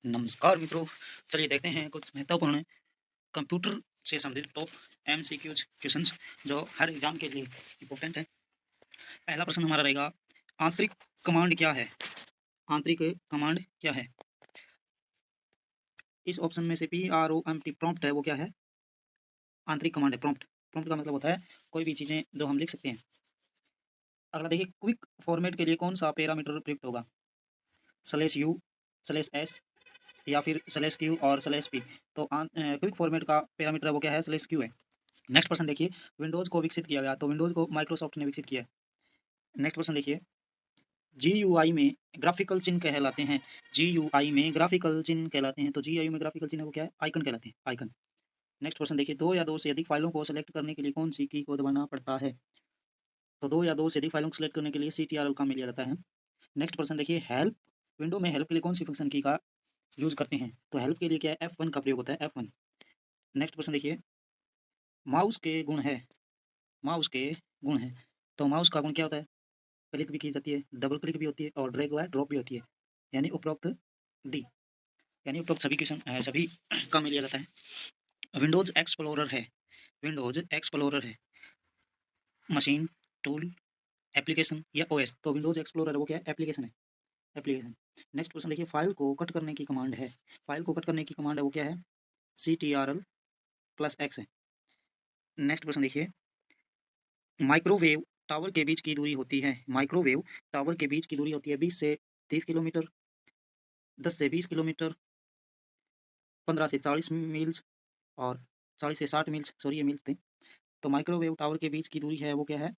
नमस्कार मित्रों। चलिए देखते हैं कुछ महत्वपूर्ण कंप्यूटर से संबंधित टॉप एमसीक्यूज क्वेश्चंस जो हर एग्जाम के लिए इम्पोर्टेंट है। पहला प्रश्न हमारा रहेगा, आंतरिक कमांड क्या है? आंतरिक कमांड क्या है? इस ऑप्शन में से PROMPT प्रॉम्प्ट है वो क्या है? आंतरिक कमांड है प्रॉम्प्ट। प्रॉम्प्ट का मतलब होता है कोई भी चीज़ें जो हम लिख सकते हैं। अगला देखिए, क्विक फॉर्मेट के लिए कौन सा पैरामीटर प्रयुक्त होगा? /U /S या फिर /Q और /P। तो क्विक फॉर्मेट का पैरामीटर वो क्या है? /Q है। नेक्स्ट क्वेश्चन देखिए, विंडोज़ को विकसित किया गया, तो विंडोज़ को माइक्रोसॉफ्ट ने विकसित किया है। नेक्स्ट क्वेश्चन देखिए, GUI में ग्राफिकल चिन्ह कहलाते हैं। GUI में ग्राफिकल चिन्ह कहलाते हैं, तो GUI में ग्राफिकल चिन्ह वो क्या है? आइकन कहलाते हैं, आइकन। नेक्स्ट क्वेश्चन देखिए, दो या दो से अधिक फाइलों को सेलेक्ट करने के लिए कौन सी की को दबाना पड़ता है? तो दो या दो से अधिक फाइलों को सेलेक्ट करने के लिए CTRL का मिल जाता है। नेक्स्ट क्वेश्चन देखिए, हेल्प विंडो में हेल्प के लिए कौन सी फंक्शन की का यूज़ करते हैं? तो हेल्प के लिए क्या है? F1 का प्रयोग होता है, F1। नेक्स्ट क्वेश्चन देखिए, माउस के गुण है, माउस के गुण है, तो माउस का गुण क्या होता है? क्लिक भी की जाती है, डबल क्लिक भी होती है और ड्रैग व ड्रॉप भी होती है, यानी उपरोक्त डी, यानी उपरोक्त सभी क्वेश्चन सभी का मिल जाता है। विंडोज एक्सप्लोरर है, विंडोज एक्सप्लोरर है मशीन, टूल, एप्लीकेशन या OS? तो विंडोज एक्सप्लोरर वो क्या है? एप्लीकेशन है, एप्लीकेशन। नेक्स्ट क्वेश्चन देखिए, फाइल को कट करने की कमांड है, फाइल को कट करने की कमांड है वो क्या है? CTRL+X है। नेक्स्ट क्वेश्चन देखिए, माइक्रोवेव टावर के बीच की दूरी होती है, माइक्रोवेव टावर के बीच की दूरी होती है 20 से 30 किलोमीटर, 10 से 20 किलोमीटर, 15 से 40 मील्स और 40 से 60 मील्स, सॉरी ये मील्स थे। तो माइक्रोवेव टावर के बीच की दूरी है वो क्या है?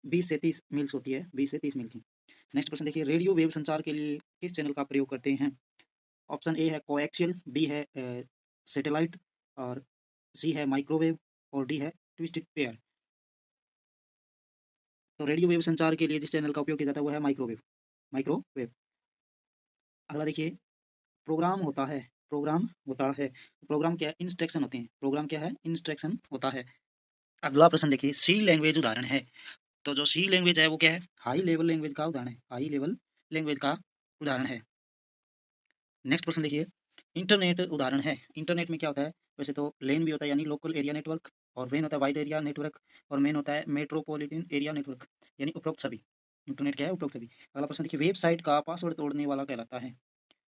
20 से 30 मील्स होती है, 20 से 30 मील की। नेक्स्ट क्वेश्चन देखिए, रेडियो वेव संचार के लिए किस चैनल का प्रयोग करते हैं? ऑप्शन ए है कोएक्सियल, बी है सैटेलाइट और सी है माइक्रोवेव और डी है ट्विस्टेड पेयर। तो रेडियो वेव संचार के लिए जिस चैनल का उपयोग किया जाता है वो है माइक्रोवेव, माइक्रोवेव। अगला देखिए, प्रोग्राम होता है, प्रोग्राम होता है, प्रोग्राम क्या है? इंस्ट्रक्शन होते हैं, प्रोग्राम क्या है? इंस्ट्रक्शन होता है। अगला प्रश्न देखिए, सी लैंग्वेज उदाहरण है, तो जो सी लैंग्वेज है वो क्या है? हाई लेवल लैंग्वेज का उदाहरण है, हाई लेवल लैंग्वेज का उदाहरण है। नेक्स्ट प्रश्न देखिए, इंटरनेट उदाहरण है, इंटरनेट में क्या होता है? वैसे तो लेन भी होता है यानी लोकल एरिया नेटवर्क, और वेन होता है वाइड एरिया नेटवर्क, और मेन होता है मेट्रोपॉलिटन एरिया नेटवर्क, यानी उपरोक्त सभी। इंटरनेट क्या है? उपरोक्त सभी। अगला प्रश्न देखिए, वेबसाइट का पासवर्ड तोड़ने वाला कहलाता है?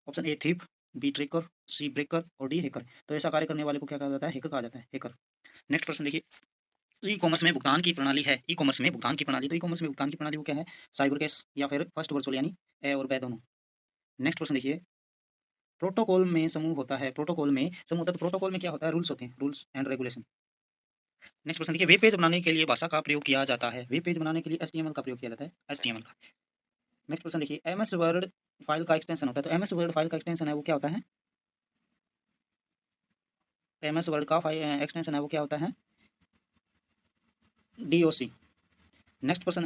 Option A thief, B tricker, C breaker और डी हैकर। तो ऐसा कार्य करने वाले को क्या कहा जाता है? हैकर कहा जाता है, हैकर। नेक्स्ट प्रश्न देखिए, ई कॉमर्स में भुगतान की प्रणाली है, ई कॉमर्स में भुगतान की प्रणाली, तो ई कॉमर्स में भुगतान की प्रणाली वो क्या है? साइबर कैश या फिर फर्स्ट वर्चुअल, यानी ए और बै दोनों। नेक्स्ट प्रश्न देखिए, प्रोटोकॉल में समूह होता है, प्रोटोकॉल में समूह होता है, तो प्रोटोकॉल में क्या होता है? रूल्स होते हैं, रूल्स एंड रेगुलेशन। नेक्स्ट प्रश्न देखिए, वेब पेज बनाने के लिए भाषा का प्रयोग किया जाता है, वेब पेज बनाने के लिए HTML का प्रयोग किया जाता है, HTML का। नेक्स्ट प्रश्न देखिए, MS वर्ड फाइल का एक्सटेंशन होता है, तो MS वर्ड फाइल का एक्सटेंशन है वो क्या होता है? MS वर्ड का एक्सटेंशन है वो क्या होता है? DOC। नेक्स्ट प्रश्न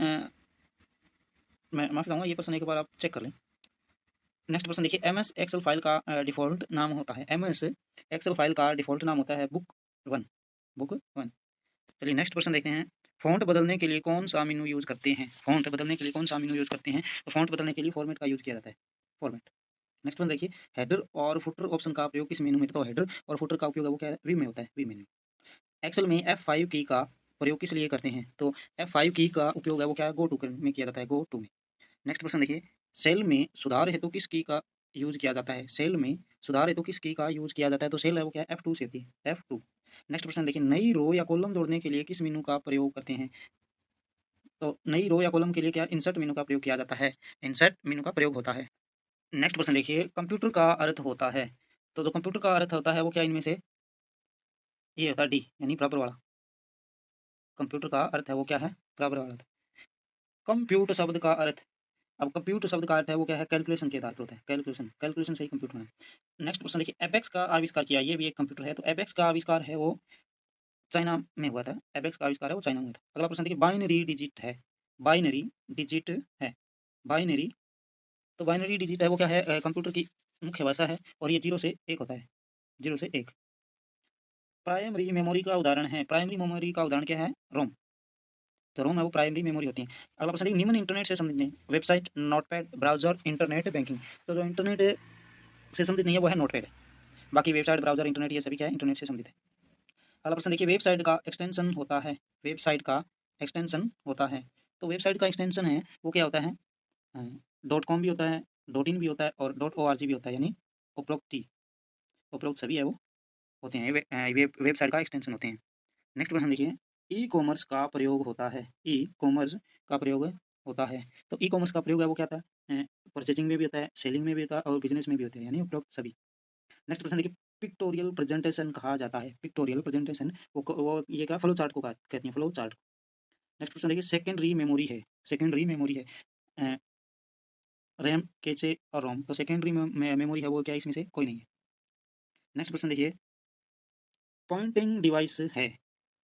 मैं माफी चाहूँगा, ये प्रश्न एक बार आप चेक कर लें। नेक्स्ट प्रश्न देखिए, MS एक्सेल फाइल का डिफ़ॉल्ट नाम होता है, MS एक्सेल फाइल का डिफ़ॉल्ट नाम होता है बुक 1, बुक 1। चलिए नेक्स्ट प्रश्न देखते हैं, फ़ॉन्ट बदलने के लिए कौन सा मेनू यूज़ करते हैं? फ़ॉन्ट बदलने के लिए कौन सा मेनू यूज़ करते हैं? तो फ़ॉन्ट बदलने के लिए फॉर्मेट का यूज़ किया जाता है, फॉर्मेट। नेक्स्ट वन देखिए, हेडर और फुटर ऑप्शन का प्रयोग किस मेनू में? तो हेडर और फुटर का उपयोग है वो क्या है? वी में होता है, वी मेनू। एक्सेल में F5 की का प्रयोग किस लिए करते हैं? तो F5 की का उपयोग है वो क्या है? गो टू में किया जाता है, गो टू में। नेक्स्ट प्रश्न देखिए, सेल में सुधार हेतु किस की का यूज़ किया जाता है? सेल में सुधार हेतु किस की का यूज़ किया जाता है? तो सेल है वो क्या है? F2 से होती है, F2। नेक्स्ट प्रश्न देखिए, नई रो या कॉलम जोड़ने के लिए किस मेनू का प्रयोग करते हैं? तो नई रो या कॉलम के लिए क्या इंसर्ट मेनू का प्रयोग किया जाता है, इंसर्ट मेनू का प्रयोग होता है। नेक्स्ट क्वेश्चन देखिए, कंप्यूटर का अर्थ होता है, तो जो कंप्यूटर का अर्थ होता है वो क्या इनमें से? ये होता है डी, यानी बराबर वाला। कंप्यूटर का अर्थ है वो क्या है? बराबर वाला। कंप्यूटर शब्द का अर्थ, अब कंप्यूटर शब्द का अर्थ है वो क्या है? कैलकुलेशन के आधार पर होता है, कैलकुलेशन, कैलकुलेशन से ही कंप्यूटर है। नेक्स्ट क्वेश्चन देखिए, एपेक्स का आविष्कार किया, ये भी एक कंप्यूटर है, तो एपेक्स का आविष्कार है वो चाइना में हुआ था, एपेक्स का आविष्कार है वो चाइना में हुआ था। अगला प्रश्न देखिए, बाइनरी डिजिट है, बाइनरी डिजिट है, बाइनरी, तो बाइनरी डिजिट है वो क्या है? कंप्यूटर की मुख्य भाषा है और ये 0 से 1 होता है, 0 से 1। प्राइमरी मेमोरी का उदाहरण है, प्राइमरी मेमोरी का उदाहरण क्या है? रोम। तो रोम है वो प्राइमरी मेमोरी होती है। अगला प्रश्न निम्न इंटरनेट से संबंधित website, notepad, browser, internet banking. तो जो इंटरनेट से संबंधित नहीं है वो है नोटपैड। बाकी वेबसाइट, ब्राउजर, इंटरनेट ये सभी क्या है, इंटरनेट से संबंधित है। अगला प्रश्न देखिए, वेबसाइट का एक्सटेंशन होता है, वेबसाइट का एक्सटेंशन होता है। तो वेबसाइट का एक्सटेंशन है वो क्या होता है, डॉट कॉम भी होता है, डॉट इन भी होता है और डॉट ओ आर जी भी होता है, यानी उपरोक्त सभी है वो होते हैं वेबसाइट का एक्सटेंशन होते हैं। नेक्स्ट प्रश्न देखिए, ई कॉमर्स का प्रयोग होता है, ई कॉमर्स का प्रयोग होता है। तो ई कॉमर्स का प्रयोग है वो क्या था, परचेजिंग में भी होता है, सेलिंग में भी होता है और बिजनेस में भी होता है, यानी उपरोक्त सभी। नेक्स्ट प्रश्न देखिए, पिक्टोरियल प्रेजेंटेशन कहा जाता है, पिक्टोरियल प्रेजेंटेशन वो ये क्या फ्लो चार्ट को कहते हैं, फ्लो चार्ट। नेक्स्ट प्रश्न देखिए, सेकेंडरी मेमोरी है, सेकेंडरी मेमोरी है रैम, कैचे और रोम। तो सेकेंडरी मेमोरी है वो क्या, इसमें से कोई नहीं है। नेक्स्ट प्रश्न देखिए, पॉइंटिंग डिवाइस है,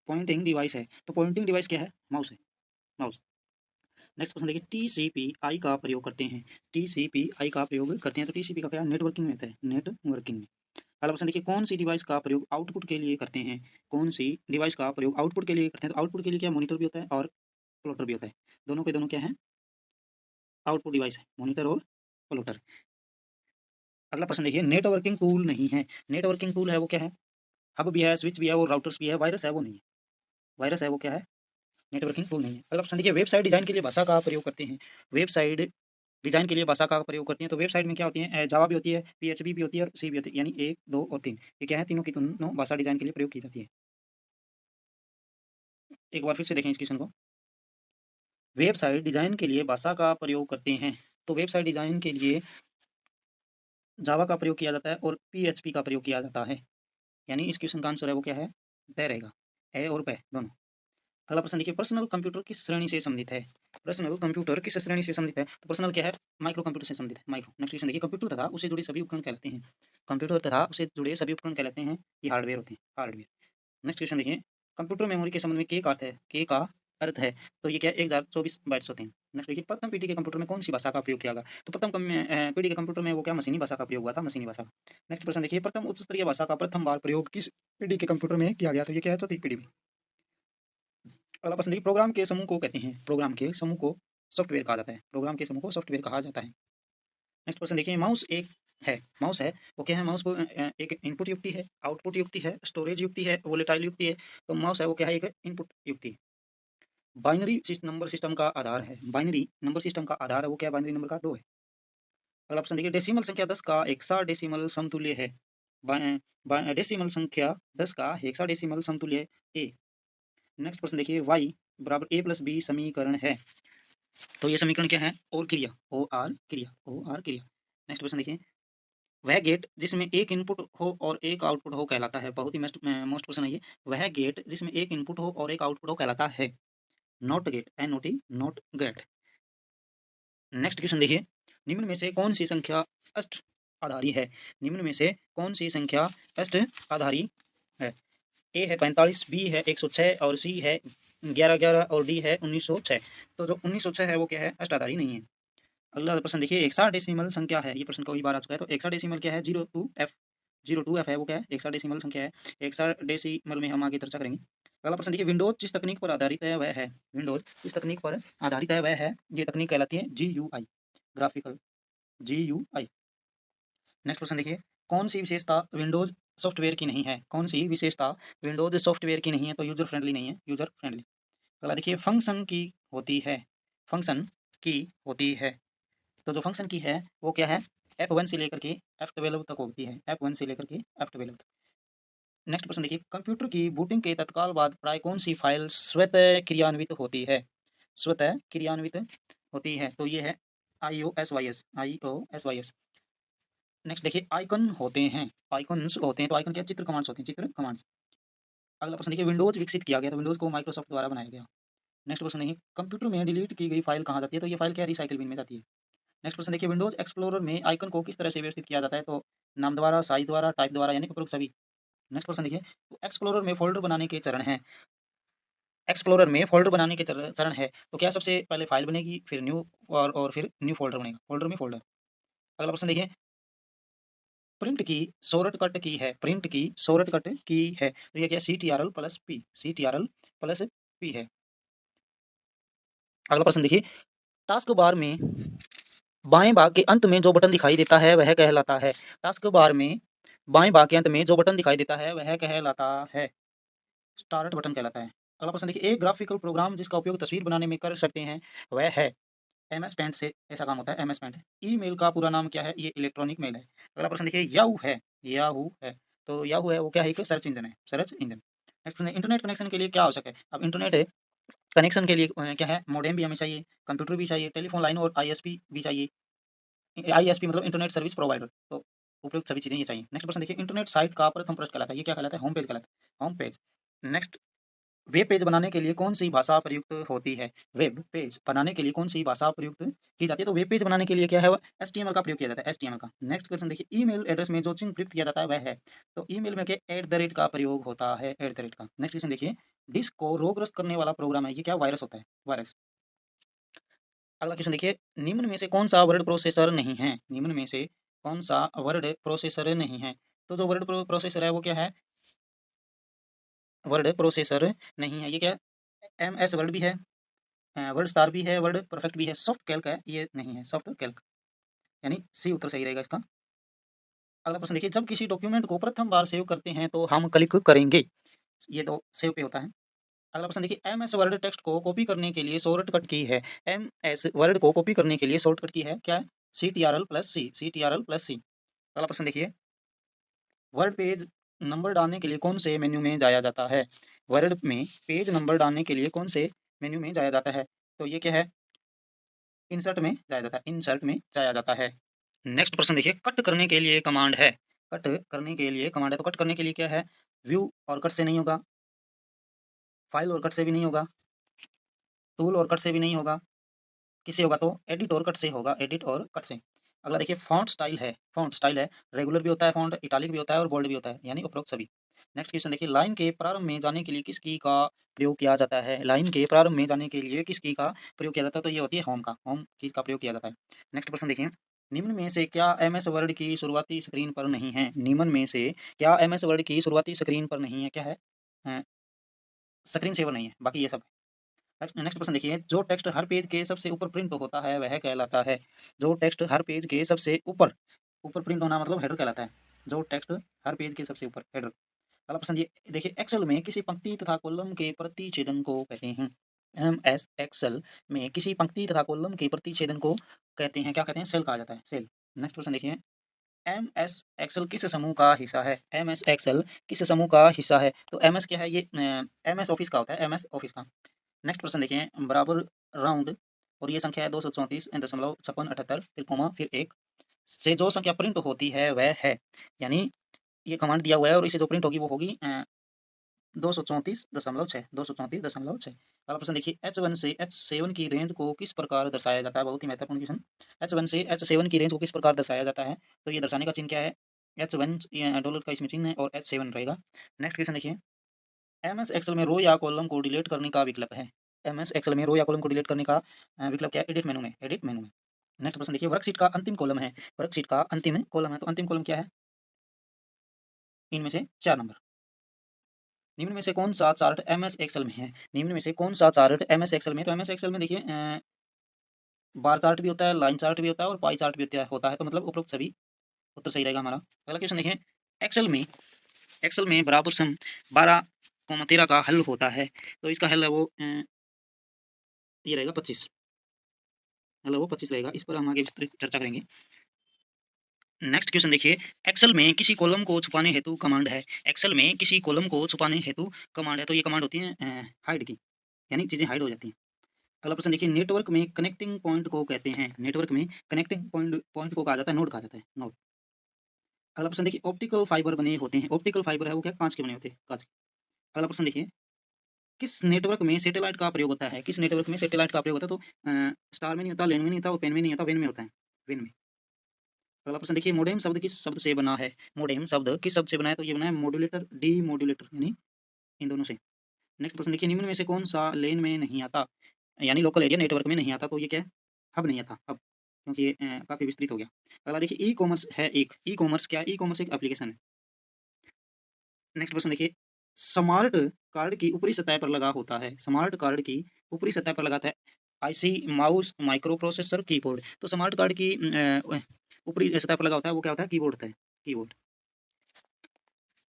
पॉइंटिंग डिवाइस है, तो पॉइंटिंग डिवाइस क्या है, माउस है, माउस। नेक्स्ट क्वेश्चन देखिए, टीसीपीआई का प्रयोग करते हैं, टीसीपीआई का प्रयोग करते हैं, तो टीसीपी का क्या नेटवर्किंग में होता है, नेटवर्किंग में। अगला क्वेश्चन देखिए, कौन सी डिवाइस का प्रयोग आउटपुट के लिए करते हैं, कौन सी डिवाइस का प्रयोग आउटपुट के लिए करते हैं। तो आउटपुट के लिए क्या मॉनिटर भी होता है और प्लॉटर भी होता है, दोनों के दोनों क्या है, आउटपुट डिवाइस है, मॉनिटर और प्लॉटर। अगला प्रश्न देखिए, नेटवर्किंग टूल नहीं है, नेटवर्किंग टूल है वो क्या है, हब भी है, स्विच भी है और राउटर्स भी है, वायरस है वो नहीं है, वायरस है वो क्या है, नेटवर्किंग टूल नहीं है। अगला प्रश्न देखिए, वेबसाइट डिजाइन के लिए भाषा का प्रयोग करते हैं, वेबसाइट डिजाइन के लिए भाषा का प्रयोग करते हैं। तो वेबसाइट में क्या होती है, जावा भी होती है, पीएचपी भी होती है और सी भी होती है, यानी 1, 2 और 3 ये क्या है, तीनों की तीनों भाषा डिजाइन के लिए प्रयोग की जाती है। एक बार फिर से देखें इस क्वेश्चन को, वेबसाइट डिजाइन के लिए भाषा का प्रयोग करते हैं। तो वेबसाइट डिजाइन के लिए जावा का प्रयोग किया जाता है और पीएचपी का प्रयोग किया जाता है, यानी इस क्वेश्चन का आंसर है वो क्या है, तय रहेगा, ए और पे दोनों। अगला प्रश्न देखिए, पर्सनल कंप्यूटर किस श्रेणी से संबंधित है, पर्सनल कंप्यूटर किस श्रेणी से संबंधित है। तो पर्सनल क्या है, माइक्रो कंप्यूटर से संबंधित है, माइक्रो। नेक्स्ट क्वेश्चन देखिए, कंप्यूटर तथा उसे जुड़े सभी उपकरण कहलाते हैं, कंप्यूटर तथा उसे जुड़े सभी उपकरण कहलाते हैं, ये हार्डवेयर होते हैं, हार्डवेयर। नेक्स्ट क्वेश्चन देखिए, कंप्यूटर मेमोरी के संबंध में के का अर्थ है, के का अर्थ है, तो ये क्या 1024 बाइट्स होते हैं। नेक्स्ट देखिए, प्रथम पीढ़ी के कंप्यूटर में कौन सी भाषा का प्रयोग किया गया। तो प्रथम पीढ़ी के कंप्यूटर में वो क्या मशीनी भाषा का प्रयोग हुआ था, मशीनी भाषा। नेक्स्ट प्रश्न देखिए, प्रथम उच्च स्तरीय भाषा का प्रथम बार प्रयोग किस पीढ़ी के कंप्यूटर में किया गया, तो ये क्या है, चौथी पीढ़ी में। अगला प्रश्न देखिए, प्रोग्राम के समूह को कहते हैं, प्रोग्राम के समूह को सॉफ्टवेयर कहा जाता है, प्रोग्राम के समूह को सॉफ्टवेयर कहा जाता है। नेक्स्ट क्वेश्चन देखिए, माउस एक है, माउस है वो क्या है, माउस को एक इनपुट युक्ति है, आउटपुट युक्ति है, स्टोरेज युक्ति है, वोलेटाइल युक्ति है। तो माउस है वो क्या है, एक इनपुट युक्ति है। बाइनरी नंबर सिस्टम का आधार है, बाइनरी नंबर सिस्टम का आधार है वो क्या है, बाइनरी नंबर का 2 है। अगला प्रश्न देखिए, डेसिमल संख्या 10 का हेक्साडेसिमल समतुल्य है, डेसिमल संख्या 10 का हेक्साडेसिमल समतुल्य ए। नेक्स्ट प्रश्न देखिए, y बराबर a प्लस बी समीकरण है, तो ये समीकरण क्या है, और क्रिया, ओ आर क्रिया, ओ आर क्रिया। नेक्स्ट क्वेश्चन देखिए, वह गेट जिसमें एक इनपुट हो और एक आउटपुट हो कहलाता है, बहुत ही मोस्ट क्वेश्चन है ये, वह गेट जिसमें एक इनपुट हो और एक आउटपुट हो कहलाता है, not gate, NOT, not gate. Next question देखिए, निम्न में से कौन सी संख्या अष्ट आधारी है, निम्न में से कौन सी संख्या अष्ट आधारी है। ए है 45, बी है 106 और सी है 1111 और डी है 1906। तो जो 1906 है वो क्या है, अष्टाधारी नहीं है। अगला प्रश्न देखिए, हेक्साडेसिमल संख्या है, ये प्रश्न कई बार आ चुका है। तो हेक्साडेसिमल क्या है, 02F, 02F है वो क्या है, हेक्साडेसिमल संख्या है। हेक्साडेसिमल में हम आगे चर्चा करेंगे। अगला प्रश्न देखिए, विंडोज जिस तकनीक पर आधारित है वह है, विंडोज जिस तकनीक पर आधारित है वह है, ये तकनीक कहलाती है GUI, graphical, GUI। Next question देखिए, कौन सी विशेषता विंडोज सॉफ्टवेयर की नहीं है, कौन सी विशेषता विंडोज सॉफ्टवेयर की नहीं है, तो यूजर फ्रेंडली नहीं है, यूजर फ्रेंडली। अगला देखिए, फंक्शन की होती है, फंक्शन की होती है, तो जो फंक्शन की है वो क्या है, F1 से लेकर के F12 तक होती है, F1 से लेकर के F12 तक। नेक्स्ट प्रश्न देखिए, कंप्यूटर की बूटिंग के तत्काल बाद प्राय कौन सी फाइल स्वतः क्रियान्वित होती है, स्वतः क्रियान्वित होती है, तो ये है IOSYS, IOSYS। नेक्स्ट देखिए, आइकन होते हैं, आइकन्स होते हैं, तो आइकन क्या, चित्र कमांड्स होते हैं, चित्र कमांड्स। अगला प्रश्न देखिए, विंडोज विकसित किया गया, तो विंडोज को माइक्रोसॉफ्ट द्वारा बनाया गया। नेक्स्ट क्वेश्चन देखिए, कंप्यूटर में डिलीट की गई फाइल कहाँ जाती है, तो ये फाइल क्या, रिसाइकिल बिन में जाती है। नेक्स्ट क्वेश्चन देखिए, विंडोज एक्सप्लोरर में आइकन को किस तरह से व्यवस्थित किया जाता है, तो नाम द्वारा, साइज द्वारा, टाइप द्वारा, यानी उपरोक्त सभी। नेक्स्ट क्वेश्चन देखिए, एक्सप्लोरर में फोल्डर बनाने के चरण हैं, एक्सप्लोरर में फोल्डर बनाने के चरण है, तो क्या सबसे पहले फाइल बनेगी, फिर न्यू और फिर न्यू फोल्डर बनेगा, फोल्डर में फोल्डर। अगला प्रश्न देखिए, प्रिंट की शॉर्टकट की है, प्रिंट की शॉर्टकट की है, तो ये क्या, CTRL plus P, CTRL plus P है। अगला प्रश्न देखिए, टास्क बार में बाएं भाग के अंत में जो बटन दिखाई देता है वह कहलाता है। टास्क बार में बाएं भाग के अंत में जो बटन दिखाई देता है वह कहलाता है स्टार्ट बटन कहलाता है। अगला प्रश्न देखिए, एक ग्राफिकल प्रोग्राम जिसका उपयोग तस्वीर बनाने में कर सकते हैं वह है एमएस पेंट से ऐसा काम होता है एमएस पेंट। ईमेल का पूरा नाम क्या है? ये इलेक्ट्रॉनिक मेल है। अगला प्रश्न देखिए, याहू है, याहू है, तो याहू है वो क्या है? एक सर्च इंजन है, सर्च इंजन। नेक्स्ट प्रश्न, इंटरनेट कनेक्शन के लिए क्या आवश्यक है? अब इंटरनेट कनेक्शन के लिए क्या है? मॉडेम भी हमें चाहिए, कंप्यूटर भी चाहिए, टेलीफोन लाइन और आईएसपी भी चाहिए। आईएसपी मतलब इंटरनेट सर्विस प्रोवाइडर, तो उपयुक्त सभी चीज़ें ये चाहिए। नेक्स्ट प्रश्न देखिए, इंटरनेट साइट का प्रथम पृष्ठ कहलाता है, ये क्या कहलाता है? होम पेज कहलाता है, home page. Next, web page बनाने के लिए कौन सी भाषा प्रयुक्त होती है? वेब पेज बनाने के लिए कौन सी भाषा प्रयुक्त की जाती है? तो वेब पेज बनाने के लिए क्या है? वो एचटीएमएल का प्रयोग किया जाता है, एचटीएमएल का। नेक्स्ट क्वेश्चन देखिए, ईमेल एड्रेस में जो चिन्ह प्रयुक्त किया जाता है वह है? तो ईमेल में क्या एट द रेट का प्रयोग होता है, एट द रेट का। नेक्स्ट क्वेश्चन देखिए, डिस्क को रोगग्रस्त करने वाला प्रोग्राम है, ये क्या वायरस होता है? वायरस। अगला क्वेश्चन देखिए, निम्न में से कौन सा वर्ड प्रोसेसर नहीं है? निम्न में से कौन सा वर्ड प्रोसेसर नहीं है? तो जो वर्ड प्रोसेसर है वो क्या है? वर्ड प्रोसेसर नहीं है, ये क्या है? एम एस वर्ड भी है, वर्ड स्टार भी है, वर्ड परफेक्ट भी है, सॉफ्ट कैल्क है, ये नहीं है सॉफ्ट कैल्क, यानी सी उत्तर सही रहेगा इसका। अगला प्रश्न देखिए, जब किसी डॉक्यूमेंट को प्रथम बार सेव करते हैं तो हम क्लिक करेंगे, ये तो सेव पे होता है। अगला प्रश्न देखिए, एम एस वर्ड टेक्स्ट को कॉपी करने के लिए शॉर्टकट की है? एम एस वर्ड को कॉपी करने के लिए शॉर्टकट की है क्या है? C T R L plus C, C T R L plus C. अगला प्रश्न देखिए, वर्ड पेज नंबर डालने के लिए कौन से मेन्यू में जाया जाता है? वर्ड में पेज नंबर डालने के लिए कौन से मेन्यू में जाया जाता है? तो ये क्या है? इंसर्ट में जाया जाता है, इंसर्ट में जाया जाता है। नेक्स्ट प्रश्न देखिए, कट करने के लिए कमांड है, कट करने के लिए कमांड है, तो कट करने के लिए क्या है? व्यू और कट से नहीं होगा, फाइल और कट से भी नहीं होगा, टूल और कट से भी नहीं होगा, किससे होगा? तो एडिट और कट से होगा, एडिट और कट से। अगला देखिए, फॉन्ट स्टाइल है, फॉन्ट स्टाइल है, रेगुलर भी होता है फॉन्ट, इटालिक भी होता है और बोल्ड भी होता है, यानी उपरोक्त सभी। नेक्स्ट क्वेश्चन देखिए, लाइन के प्रारंभ में जाने के लिए किस की का प्रयोग किया जाता है? लाइन के प्रारंभ में जाने के लिए किस की का प्रयोग किया जाता है? तो ये होती है होम का, होम की का प्रयोग किया जाता है। नेक्स्ट प्रश्न देखिए, निम्न में से क्या एमएस वर्ड की शुरुआती स्क्रीन पर नहीं है? निम्न में से क्या एमएस वर्ड की शुरुआती स्क्रीन पर नहीं है? क्या है? स्क्रीन सेवर नहीं है, बाकी ये सब। नेक्स्ट प्रश्न देखिए, जो टेक्स्ट हर पेज के सबसे ऊपर प्रिंट होता है वह कहलाता है? जो टेक्स्ट हर पेज के सबसे ऊपर ऊपर प्रिंट होना मतलब हेडर कहलाता है। जो टेक्स्ट हर पेज के सबसे ऊपर, हेडर। अगला प्रश्न ये देखिए, एक्सेल में किसी पंक्ति तथा कॉलम के प्रतिच्छेदन को कहते हैं? एम एस एक्सेल में किसी पंक्ति तथा कॉलम के प्रतिच्छेदन को कहते हैं, क्या कहते हैं? सेल कहा जाता है, सेल। नेक्स्ट प्रश्न देखिए, एम एस एक्सेल किस समूह का हिस्सा है? एम एस एक्सेल किस समूह का हिस्सा है? तो एम एस क्या है? ये एम एस ऑफिस का होता है, एम एस ऑफिस का। नेक्स्ट प्रश्न देखिए, बराबर राउंड और ये संख्या है 234.56 फिर कोमा फिर एक से जो संख्या प्रिंट होती है वह है, यानी ये कमांड दिया हुआ है और इसे जो प्रिंट होगी वो होगी 234.6, 234.6। अगला प्रश्न देखिए, H1 से H7 की रेंज को किस प्रकार दर्शाया जाता है? बहुत ही महत्वपूर्ण क्वेश्चन। H1 से H7 की रेंज को किस प्रकार दर्शाया जाता है? तो ये दर्शाने का चिन्ह क्या है? H1 डॉलर का इसमें चिन्ह है और H7 रहेगा। नेक्स्ट क्वेश्चन देखिए, एम एस एक्सेल में रो या कॉलम को डिलीट करने का विकल्प है? एम एस एक्सेल में रो या कॉलम को डिलीट करने का विकल्प क्या है? एडिट मेनू में, एडिट मेनू में। नेक्स्ट प्रश्न देखिए, वर्कशीट का अंतिम कॉलम है, वर्कशीट का अंतिम कॉलम है, तो अंतिम कॉलम क्या है? इनमें से 4 नंबर। निम्न में से कौन सा चार्ट एम एस एक्सेल में है? निम्न में से कौन सा चार्ट एम एस एक्सेल में? तो एम एस एक्सेल में देखिए बार चार्ट भी होता है, लाइन चार्ट भी होता है और पाई चार्ट भी होता है, तो मतलब उपरोक्त सभी उत्तर सही रहेगा हमारा। अगला क्वेश्चन देखिए, एक्सेल में एक्सेल में बराबर सम 12, 13 का हल होता है, तो इसका हल है वो ये रहेगा 25, मतलब वो 25 रहेगा। इस पर हम आगे विस्तृत चर्चा करेंगे। नेक्स्ट क्वेश्चन देखिए, एक्सेल में किसी कॉलम को छुपाने हेतु कमांड है? एक्सेल में किसी कॉलम को छुपाने हेतु कमांड है, तो ये कमांड होती है हाइड की, यानी चीज़ें हाइड हो जाती हैं। अगला प्रश्न देखिए, नेटवर्क में कनेक्टिंग पॉइंट को कहते हैं? नेटवर्क में कनेक्टिंग पॉइंट पॉइंट को कहा जाता है, नोड कहा जाता है, नोड। अगला प्रश्न देखिए, ऑप्टिकल फाइबर बने होते हैं, ऑप्टिकल फाइबर है वो क्या? कांच के बने होते हैं, कांच। अगला प्रश्न देखिए, किस नेटवर्क में सैटेलाइट का प्रयोग होता है? किस नेटवर्क में सैटेलाइट का प्रयोग होता है? तो स्टार में नहीं होता, लेन में नहीं होता और पेन में नहीं होता, वेन में होता है, वेन में। अगला प्रश्न देखिए, मोडेम शब्द किस शब्द से बना है? मोडेम शब्द किस शब्द से बना है? तो ये बना है मॉड्यूलेटर, डी मॉड्यूलेटर, यानी इन दोनों से। नेक्स्ट प्रश्न देखिए, निम्न में से कौन सा लेन में नहीं आता, यानी लोकल एरिया नेटवर्क में नहीं आता? तो ये क्या है? हब नहीं आता, हब, क्योंकि ये काफ़ी विस्तृत हो गया। अगला देखिए, ई कॉमर्स है एक, ई कॉमर्स क्या? ई कॉमर्स एक एप्लीकेशन है। नेक्स्ट प्रश्न देखिए, स्मार्ट कार्ड की ऊपरी सतह पर लगा होता है, स्मार्ट कार्ड की ऊपरी सतह पर लगाता है IC, mouse, micro processor, keyboard. तो स्मार्ट कार्ड की ऊपरी सतह पर लगा होता है वो क्या होता है? कीबोर्ड होता है, कीबोर्ड।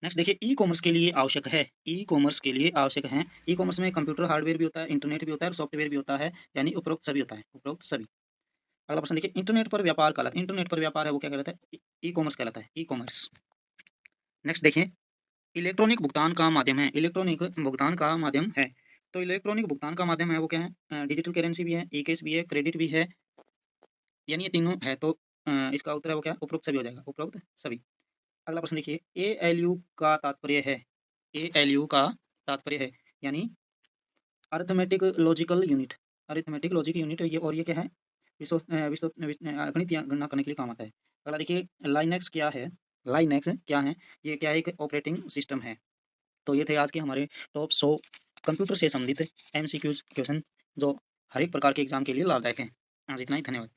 नेक्स्ट देखिए, ई कॉमर्स के लिए आवश्यक है, ई कॉमर्स के लिए आवश्यक है। ई कॉमर्स में कंप्यूटर हार्डवेयर भी होता है, इंटरनेट भी होता है और सॉफ्टवेयर भी होता है, यानी उपरोक्त सभी होता है, उपरोक्त सभी। अगला प्रश्न देखिए, इंटरनेट पर व्यापार कहलाता है, इंटरनेट पर व्यापार है वो क्या कहलाता है? ई कॉमर्स कहलाता है, ई कॉमर्स। नेक्स्ट देखिए, इलेक्ट्रॉनिक भुगतान का माध्यम है, इलेक्ट्रॉनिक भुगतान का माध्यम है। तो इलेक्ट्रॉनिक भुगतान का माध्यम है वो क्या है? डिजिटल करेंसी भी है, ई कैश भी है, क्रेडिट भी है, यानी ये तीनों है। तो इसका उत्तर है वो क्या है? उपरोक्त सभी हो जाएगा, उपरोक्त सभी। अगला प्रश्न देखिए, एएलयू का तात्पर्य है, एएलयू का तात्पर्य है, यानी arithmetic logical unit, arithmetic logic unit. ये और ये क्या है? गणित या गणना करने के लिए काम आता है। अगला देखिए, लाइनेक्स क्या है? लाइनेक्स क्या है? ये क्या है? एक ऑपरेटिंग सिस्टम है। तो ये थे आज के हमारे टॉप 100 कंप्यूटर से संबंधित एमसीक्यूज क्वेश्चन, जो हर एक प्रकार के एग्जाम के लिए लाभदायक हैं। आज इतना ही, धन्यवाद।